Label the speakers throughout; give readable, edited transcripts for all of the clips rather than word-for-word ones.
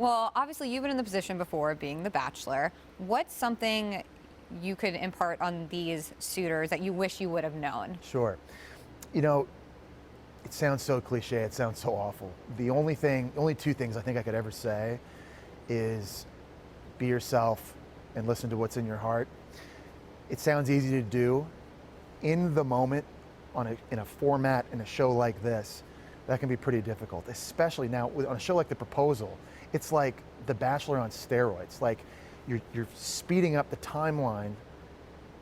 Speaker 1: Well, obviously, you've been in the position before, being the Bachelor. What's something you could impart on these suitors that you wish you would have known?
Speaker 2: Sure. You know, it sounds so cliche, it sounds so awful. Only two things I think I could ever say is be yourself and listen to what's in your heart. It sounds easy to do. In the moment, in a format, in a show like this, that can be pretty difficult, especially now on a show like The Proposal. It's like The Bachelor on steroids. Like you're speeding up the timeline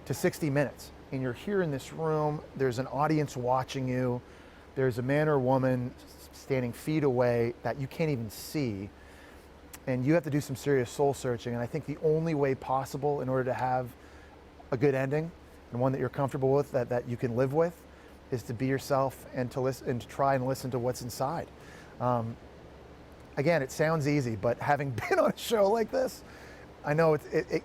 Speaker 2: to 60 minutes. And you're here in this room, there's an audience watching you, there's a man or woman standing feet away that you can't even see, and you have to do some serious soul searching. And I think the only way possible in order to have a good ending, and one that you're comfortable with, that you can live with, is to be yourself and to listen and to try and listen to what's inside. Again, it sounds easy, but having been on a show like this, I know it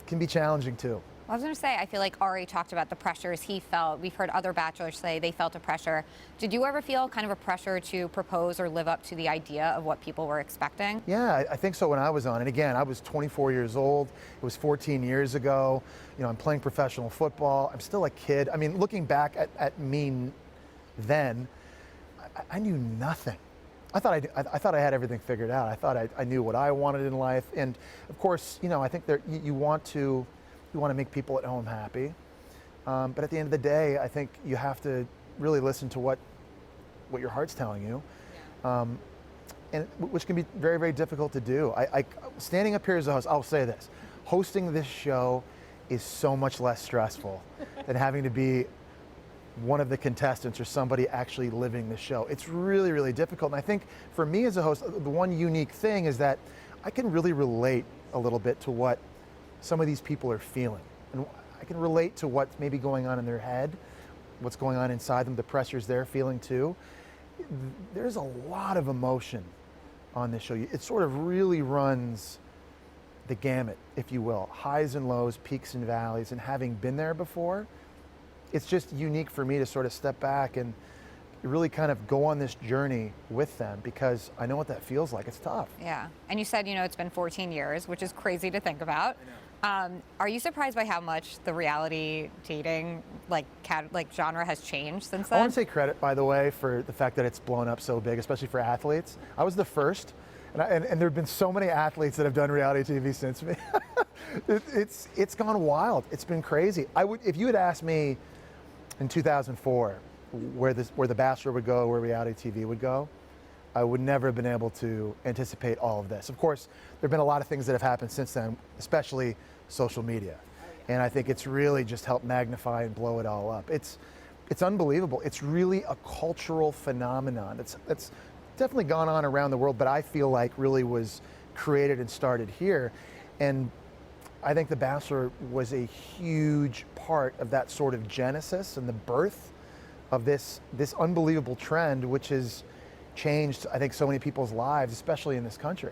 Speaker 2: can be challenging too.
Speaker 1: I was going to say, I feel like Ari talked about the pressures he felt. We've heard other bachelors say they felt a pressure. Did you ever feel kind of a pressure to propose or live up to the idea of what people were expecting?
Speaker 2: Yeah, I think so when I was on. And again, I was 24 years old. It was 14 years ago. You know, I'm playing professional football. I'm still a kid. I mean, looking back at me then, I knew nothing. I thought I had everything figured out. I thought I knew what I wanted in life. And of course, you know, I think you want to make people at home happy. But at the end of the day, I think you have to really listen to what your heart's telling you, and which can be very, very difficult to do. Standing up here as a host, I'll say this, hosting this show is so much less stressful than having to be one of the contestants or somebody actually living the show. It's really, really difficult. And I think for me as a host, the one unique thing is that I can really relate a little bit to what some of these people are feeling. And I can relate to what's maybe going on in their head, what's going on inside them, the pressures they're feeling too. There's a lot of emotion on this show. It sort of really runs the gamut, if you will, highs and lows, peaks and valleys. And having been there before, it's just unique for me to sort of step back and really kind of go on this journey with them, because I know what that feels like. It's tough.
Speaker 1: Yeah. And you said, you know, it's been 14 years, which is crazy to think about. I know. Are you surprised by how much the reality dating genre has changed since then?
Speaker 2: I want to take credit, by the way, for the fact that it's blown up so big, especially for athletes. I was the first, and there have been so many athletes that have done reality TV since me. It's gone wild. It's been crazy. If you had asked me in 2004 where The Bachelor would go, where reality TV would go, I would never have been able to anticipate all of this. Of course, there have been a lot of things that have happened since then, especially social media. And I think it's really just helped magnify and blow it all up. It's unbelievable. It's really a cultural phenomenon. It's definitely gone on around the world, but I feel like really was created and started here. And I think The Bachelor was a huge part of that sort of genesis and the birth of this unbelievable trend, which has changed, I think, so many people's lives, especially in this country.